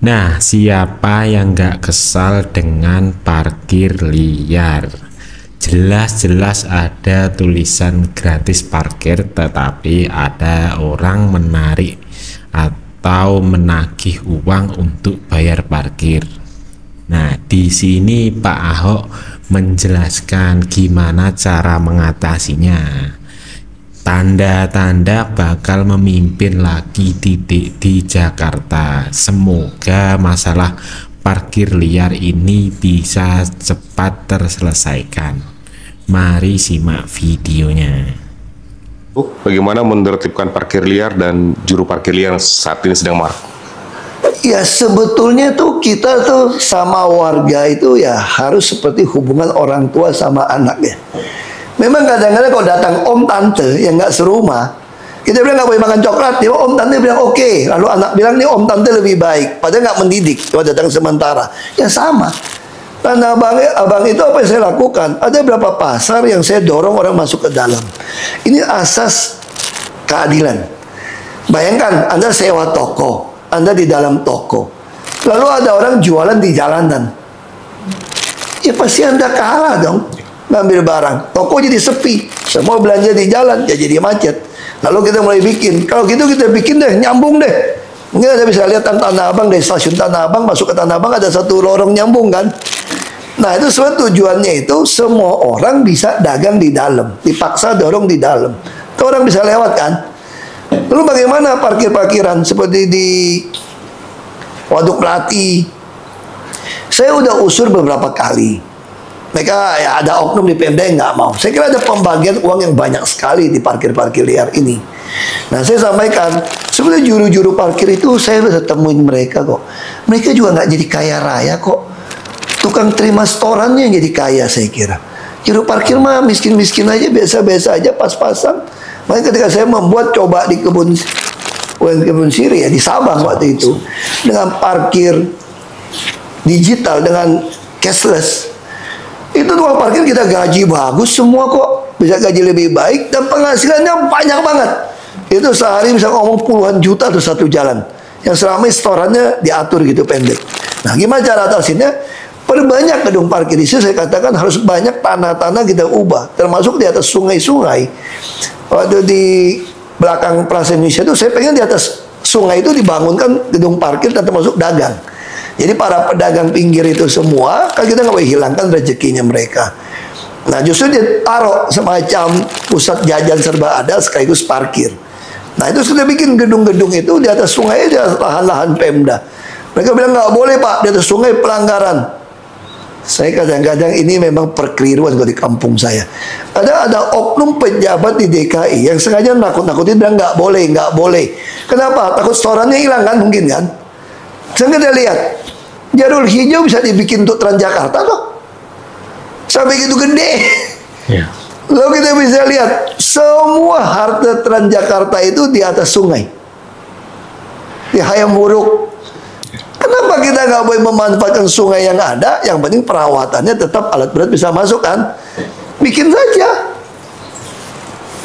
Nah, siapa yang nggak kesal dengan parkir liar? Jelas-jelas ada tulisan gratis parkir, tetapi ada orang menarik atau menagih uang untuk bayar parkir. Nah, di sini Pak Ahok menjelaskan gimana cara mengatasinya. Tanda-tanda bakal memimpin lagi di Jakarta. Semoga masalah parkir liar ini bisa cepat terselesaikan. Mari simak videonya. Bagaimana menertibkan parkir liar dan juru parkir liar yang saat ini sedang marak? Ya sebetulnya tuh kita tuh sama warga itu ya harus seperti hubungan orang tua sama anak ya. Memang kadang-kadang kalau datang om tante yang nggak serumah, kita bilang nggak boleh makan coklat, ya om tante bilang oke. Lalu anak bilang nih om tante lebih baik, padahal nggak mendidik, cuma datang sementara. Ya sama. Karena abang itu apa yang saya lakukan? Ada beberapa pasar yang saya dorong orang masuk ke dalam. Ini asas keadilan. Bayangkan Anda sewa toko, Anda di dalam toko, lalu ada orang jualan di jalanan. Ya pasti Anda kalah dong. Ngambil barang, toko jadi sepi, semua belanja di jalan, ya jadi macet. Lalu kita mulai bikin, kalau gitu kita bikin deh, nyambung deh. Mungkin Anda bisa lihat Tanah Abang, dari stasiun Tanah Abang masuk ke Tanah Abang ada satu lorong nyambung kan. Nah itu sebenarnya tujuannya itu semua orang bisa dagang di dalam, dipaksa dorong di dalam, tuh orang bisa lewat kan. Lalu bagaimana parkir-parkiran seperti di Waduk Melati? Saya udah usur beberapa kali. Mereka ya ada oknum di Pemda yang nggak mau. Saya kira ada pembagian uang yang banyak sekali di parkir-parkir liar ini. Nah saya sampaikan, sebenarnya juru-juru parkir itu saya sudah temuin mereka kok. Mereka juga nggak jadi kaya raya kok. Tukang terima setorannya yang jadi kaya saya kira. Juru parkir mah miskin-miskin aja, biasa-biasa aja, pas-pasan. Makanya ketika saya membuat coba di kebun siri ya di Sabang waktu itu dengan parkir digital dengan cashless. Itu tukang parkir kita gaji bagus semua kok. Bisa gaji lebih baik dan penghasilannya banyak banget. Itu sehari bisa ngomong puluhan juta tuh satu jalan. Yang selama setorannya diatur gitu pendek. Nah gimana cara atasinnya? Perbanyak gedung parkir di sini, saya katakan harus banyak tanah-tanah kita ubah. Termasuk di atas sungai-sungai. Waktu di belakang Plaza Indonesia itu saya pengen di atas sungai itu dibangunkan gedung parkir dan termasuk dagang. Jadi para pedagang pinggir itu semua, kan kita nggak boleh hilangkan rezekinya mereka. Nah justru dia taruh semacam pusat jajan serba ada sekaligus parkir. Nah itu sudah bikin gedung-gedung itu di atas sungai, di atas lahan-lahan Pemda. Mereka bilang nggak boleh pak, di atas sungai pelanggaran. Saya kadang-kadang ini memang perkeliruan kalau di kampung saya. Ada oknum pejabat di DKI yang sengaja nakut-nakutin bilang nggak boleh, nggak boleh. Kenapa? Takut setorannya hilang kan mungkin kan? Saya kita lihat jalur hijau bisa dibikin untuk Transjakarta kok sampai gitu gede ya. Lalu kita bisa lihat semua harta Transjakarta itu di atas sungai di Hayam Buruk. Kenapa kita nggak boleh memanfaatkan sungai yang ada? Yang penting perawatannya tetap alat berat bisa masuk kan, bikin saja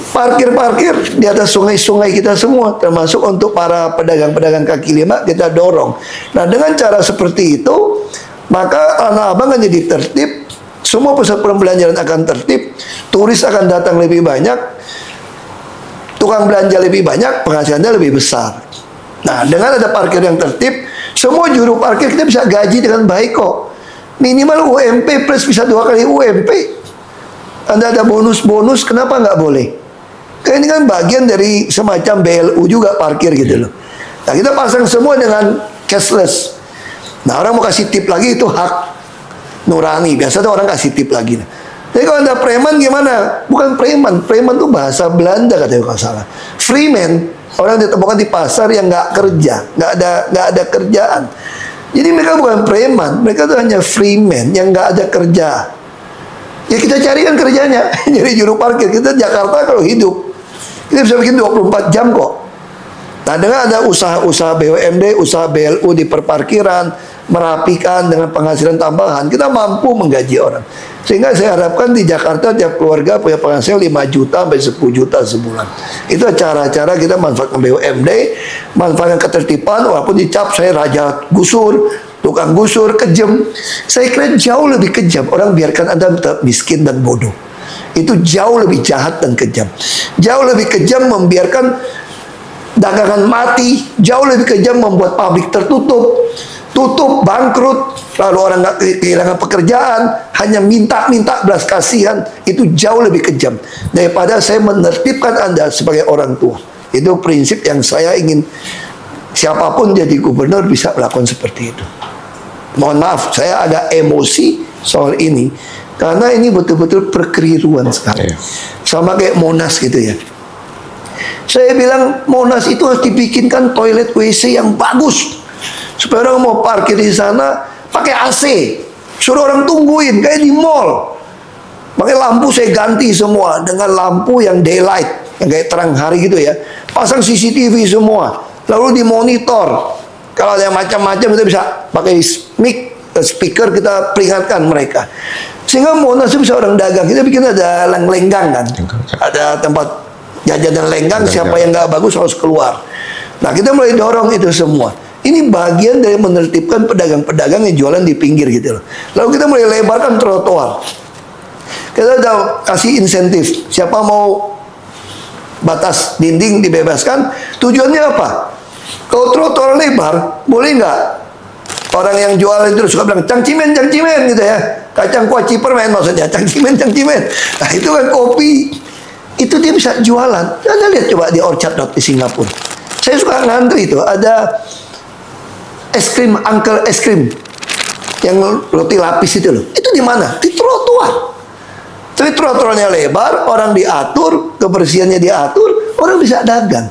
parkir-parkir di atas sungai-sungai kita semua, termasuk untuk para pedagang-pedagang kaki lima kita dorong. Nah dengan cara seperti itu maka Tanah Abang akan jadi tertib, semua pusat perbelanjaan akan tertib, turis akan datang lebih banyak, tukang belanja lebih banyak, penghasilannya lebih besar. Nah dengan ada parkir yang tertib, semua juru parkir kita bisa gaji dengan baik kok. Minimal UMP plus bisa 2 kali UMP. Anda ada bonus-bonus, kenapa nggak boleh? Ini kan bagian dari semacam BLU juga parkir gitu loh. Nah kita pasang semua dengan cashless. Nah orang mau kasih tip lagi itu hak nurani. Biasa tuh orang kasih tip lagi. Jadi kalau Anda preman gimana? Bukan preman, preman tuh bahasa Belanda katanya kalau salah. Freeman, orang ditemukan di pasar yang nggak kerja, nggak ada kerjaan. Jadi mereka bukan preman, mereka tuh hanya freeman yang nggak ada kerja. Ya kita carikan kerjanya. Jadi juru parkir kita Jakarta kalau hidup kita bisa bikin 24 jam kok. Nah, dengan ada usaha-usaha BUMD, usaha BLU di perparkiran, merapikan dengan penghasilan tambahan, kita mampu menggaji orang. Sehingga saya harapkan di Jakarta tiap keluarga punya penghasilan 5 juta sampai 10 juta sebulan. Itu cara-cara kita manfaatkan BUMD, manfaatkan ketertiban, walaupun dicap saya raja gusur, tukang gusur, kejam. Saya kira jauh lebih kejam orang biarkan Anda tetap miskin dan bodoh. Itu jauh lebih jahat dan kejam. Jauh lebih kejam membiarkan dagangan mati, jauh lebih kejam membuat pabrik tertutup, bangkrut, lalu orang nggak kehilangan pekerjaan, hanya minta belas kasihan. Itu jauh lebih kejam daripada saya menertibkan Anda sebagai orang tua. Itu prinsip yang saya ingin siapapun jadi gubernur bisa melakukan seperti itu. Mohon maaf, saya agak emosi soal ini karena ini betul-betul perkeliruan sekali. Sama kayak Monas gitu ya. Saya bilang Monas itu harus dibikinkan toilet WC yang bagus supaya orang mau parkir di sana pakai AC, suruh orang tungguin kayak di mall. Pakai lampu saya ganti semua dengan lampu yang daylight, yang kayak terang hari gitu ya. Pasang CCTV semua, lalu dimonitor. Kalau ada yang macam-macam kita bisa pakai mic, speaker, kita peringatkan mereka. Sehingga Monas itu bisa orang dagang. Kita bikin ada lenggang kan, ada tempat jajanan lenggang, siapa yang nggak bagus harus keluar. Nah, kita mulai dorong itu semua. Ini bagian dari menertibkan pedagang-pedagang yang jualan di pinggir gitu loh. Lalu kita mulai lebarkan trotoar. Kita udah kasih insentif. Siapa mau batas dinding dibebaskan. Tujuannya apa? Kalau trotoar lebar, boleh nggak orang yang jualan itu suka bilang cangcimen gitu ya. Kacang kuah cipermen maksudnya, cangcimen. Nah, itu kan kopi. Itu dia bisa jualan. Anda lihat coba di Orchard Road di Singapura. Saya suka ngantri itu. Ada es krim, Uncle es krim yang roti lapis itu loh. Itu di mana? Di trotoar. Tapi trotoarnya lebar, orang diatur, kebersihannya diatur, orang bisa dagang.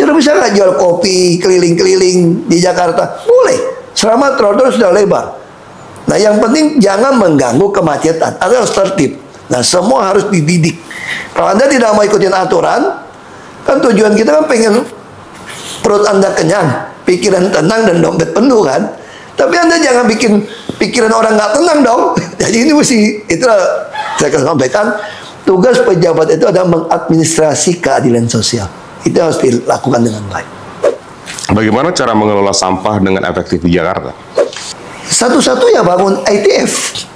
Ya, orang bisa nggak jual kopi keliling-keliling di Jakarta? Boleh, selama trotoar sudah lebar. Nah, yang penting jangan mengganggu kemacetan. Anda harus tertib. Nah, semua harus dididik. Kalau Anda tidak mau ikutin aturan, kan tujuan kita kan pengen perut Anda kenyang, pikiran tenang dan dompet penuh kan. Tapi Anda jangan bikin pikiran orang nggak tenang dong. Jadi ini mesti, itulah saya akan sampaikan, tugas pejabat itu adalah mengadministrasi keadilan sosial. Itu harus dilakukan dengan baik. Bagaimana cara mengelola sampah dengan efektif di Jakarta? Satu-satunya bangun ITF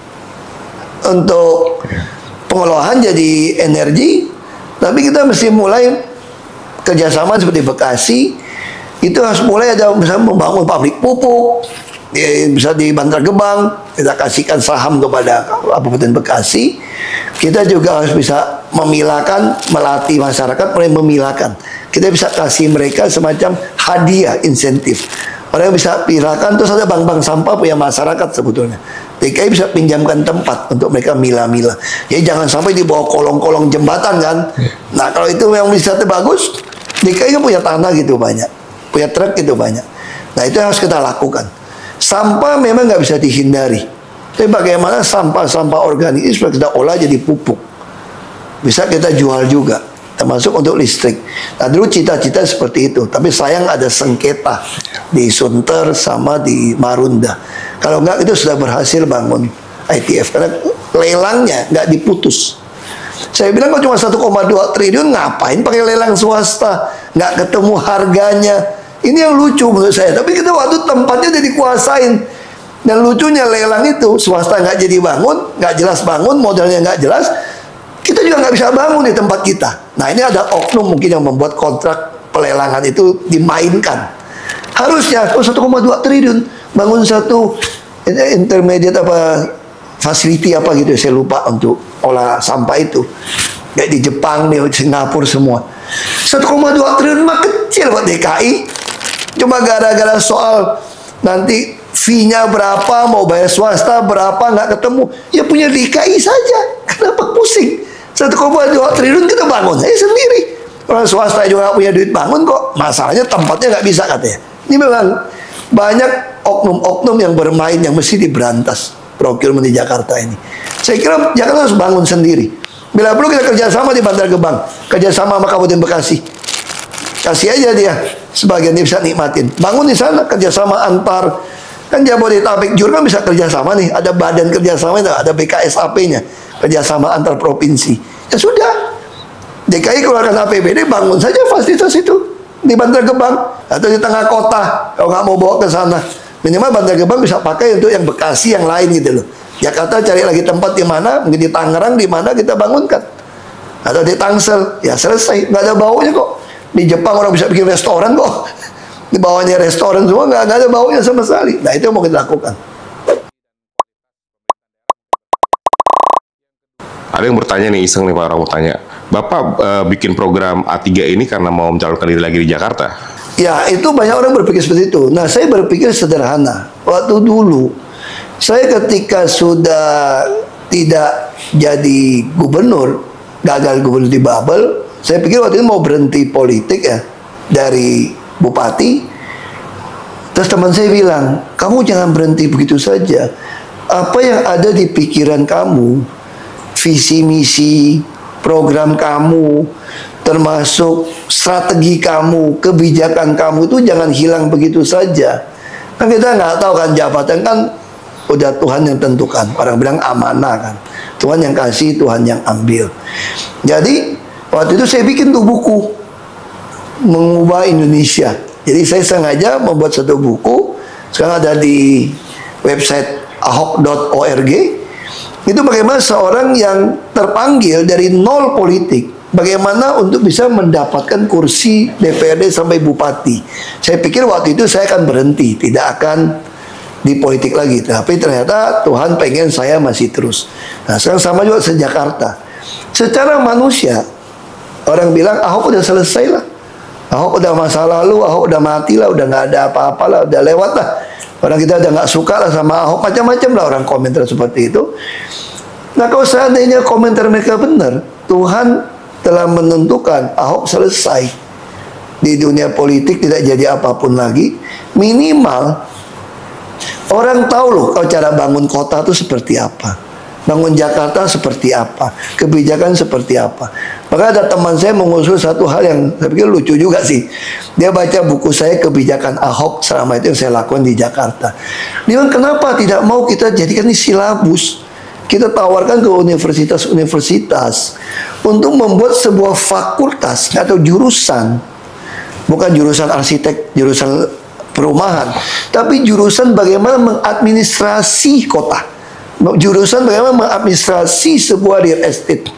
untuk pengolahan jadi energi. Tapi kita mesti mulai kerjasama seperti Bekasi. Itu harus mulai ada misalnya membangun pabrik pupuk, bisa di Bantar Gebang, kita kasihkan saham kepada Kabupaten Bekasi. Kita juga harus bisa memilahkan, melatih masyarakat mulai memilahkan. Kita bisa kasih mereka semacam hadiah, insentif. Orang bisa pilahkan, terus ada bank-bank sampah punya masyarakat sebetulnya. DKI bisa pinjamkan tempat untuk mereka milah-milah. Jadi jangan sampai di bawah kolong-kolong jembatan kan. Nah, kalau itu memang wisata bagus, DKI kan punya tanah gitu banyak, punya truk gitu banyak. Nah, itu yang harus kita lakukan. Sampah memang nggak bisa dihindari. Tapi bagaimana sampah-sampah organik ini supaya kita olah jadi pupuk. Bisa kita jual juga, termasuk untuk listrik. Nah, dulu cita-cita seperti itu. Tapi sayang ada sengketa di Sunter sama di Marunda. Kalau enggak itu sudah berhasil bangun ITF. Karena lelangnya nggak diputus. Saya bilang kalau cuma 1,2 triliun ngapain pakai lelang swasta? Nggak ketemu harganya. Ini yang lucu menurut saya. Tapi kita waktu tempatnya udah dikuasain. Dan lucunya lelang itu swasta nggak jadi bangun, nggak jelas bangun, modalnya nggak jelas. Kita juga nggak bisa bangun di tempat kita. Nah, ini ada oknum mungkin yang membuat kontrak pelelangan itu dimainkan. Harusnya 1,2 triliun bangun satu intermediate apa facility apa gitu, saya lupa, untuk olah sampah itu. Kayak di Jepang, di Singapura semua. 1,2 triliun mah kecil buat DKI. Cuma gara-gara soal nanti fee-nya berapa, mau bayar swasta berapa, nggak ketemu. Ya punya DKI saja. Kenapa pusing? 1,2 triliun kita bangun saya sendiri. Orang swasta juga nggak punya duit bangun kok. Masalahnya tempatnya nggak bisa katanya. Ini memang banyak oknum-oknum yang bermain yang mesti diberantas. Procurement di Jakarta ini. Saya kira Jakarta harus bangun sendiri. Bila perlu kita kerjasama di Bantar Gebang, kerjasama sama Kabupaten Bekasi. Kasih aja dia sebagian dia bisa nikmatin. Bangun di sana kerjasama antar, kan Jabodetabek Jur kan bisa kerjasama nih, ada badan kerjasama itu, ada BKSAP-nya, kerjasama antar provinsi. Ya sudah, DKI keluarkan APBD, bangun saja fasilitas itu di Bantar Gebang atau di tengah kota. Kalau nggak mau bawa ke sana, minimal Bantar Gebang bisa pakai untuk yang Bekasi yang lain gitu loh. Jakarta cari lagi tempat di mana, mungkin di Tangerang di mana kita bangunkan, atau di Tangsel, ya selesai, nggak ada baunya kok. Di Jepang orang bisa bikin restoran kok, di bawahnya restoran semua, nggak ada baunya sama sekali. Nah itu yang mau kita lakukan. Ada yang bertanya nih, iseng nih Pak, orang mau tanya, Bapak bikin program A3 ini karena mau mencalonkan diri lagi di Jakarta? Ya, itu banyak orang berpikir seperti itu. Nah, saya berpikir sederhana. Waktu dulu, saya ketika sudah tidak jadi gubernur, gagal gubernur di Babel, saya pikir waktu itu mau berhenti politik ya, dari bupati. Terus teman saya bilang, kamu jangan berhenti begitu saja. Apa yang ada di pikiran kamu, visi misi, program kamu, termasuk strategi kamu, kebijakan kamu itu jangan hilang begitu saja. Kan kita nggak tahu kan, jabatan kan udah Tuhan yang tentukan. Orang bilang amanah kan, Tuhan yang kasih, Tuhan yang ambil. Jadi waktu itu saya bikin tuh buku Mengubah Indonesia. Jadi saya sengaja membuat satu buku, sekarang ada di website ahok.org. Itu bagaimana seorang yang terpanggil dari nol politik, bagaimana untuk bisa mendapatkan kursi DPRD sampai bupati. Saya pikir waktu itu saya akan berhenti, tidak akan di politik lagi. Tapi ternyata Tuhan pengen saya masih terus. Nah sekarang sama juga se-Jakarta. Secara manusia, orang bilang Ahok udah selesai lah, Ahok udah masa lalu, Ahok udah mati lah, udah nggak ada apa-apa lah, udah lewat lah. Orang kita udah nggak suka lah sama Ahok, macam-macam lah orang komentar seperti itu. Nah kalau seandainya komentar mereka benar, Tuhan telah menentukan Ahok selesai di dunia politik, tidak jadi apapun lagi. Minimal orang tahu loh kalau cara bangun kota itu seperti apa, bangun Jakarta seperti apa, kebijakan seperti apa. Maka ada teman saya mengusul satu hal yang saya pikir lucu juga sih. Dia baca buku saya Kebijakan Ahok selama itu yang saya lakukan di Jakarta. Dia bilang, kenapa tidak mau kita jadikan ini silabus, kita tawarkan ke universitas-universitas untuk membuat sebuah fakultas atau jurusan, bukan jurusan arsitek, jurusan perumahan, tapi jurusan bagaimana mengadministrasi kota, jurusan bagaimana mengadministrasi sebuah real estate,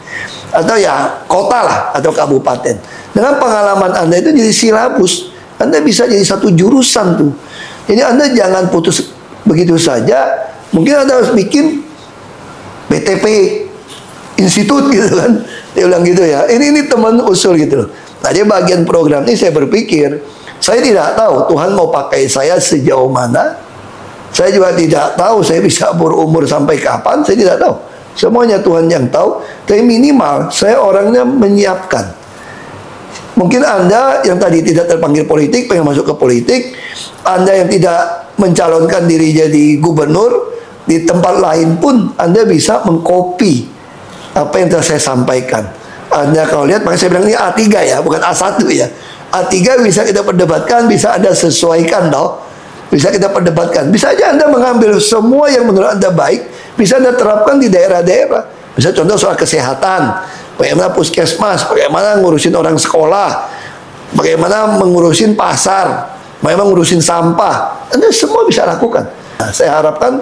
atau ya kota lah, atau kabupaten. Dengan pengalaman Anda itu jadi silabus, Anda bisa jadi satu jurusan tuh. Jadi Anda jangan putus begitu saja. Mungkin Anda harus bikin BTP Institut gitu kan. Dia bilang gitu ya. Ini teman usul gitu loh. Nah, dia bagian program ini saya berpikir, saya tidak tahu Tuhan mau pakai saya sejauh mana. Saya juga tidak tahu saya bisa berumur sampai kapan, saya tidak tahu. Semuanya Tuhan yang tahu. Tapi minimal saya orangnya menyiapkan. Mungkin Anda yang tadi tidak terpanggil politik, pengen masuk ke politik. Anda yang tidak mencalonkan diri jadi gubernur, di tempat lain pun Anda bisa mengcopy apa yang telah saya sampaikan. Anda kalau lihat, makanya saya bilang ini A3 ya, bukan A1 ya. A3 bisa kita perdebatkan, bisa Anda sesuaikan dong. Bisa kita perdebatkan. Bisa aja Anda mengambil semua yang menurut Anda baik, bisa Anda terapkan di daerah-daerah. Bisa contoh soal kesehatan, bagaimana puskesmas, bagaimana ngurusin orang sekolah, bagaimana mengurusin pasar, bagaimana ngurusin sampah. Anda semua bisa lakukan. Nah, saya harapkan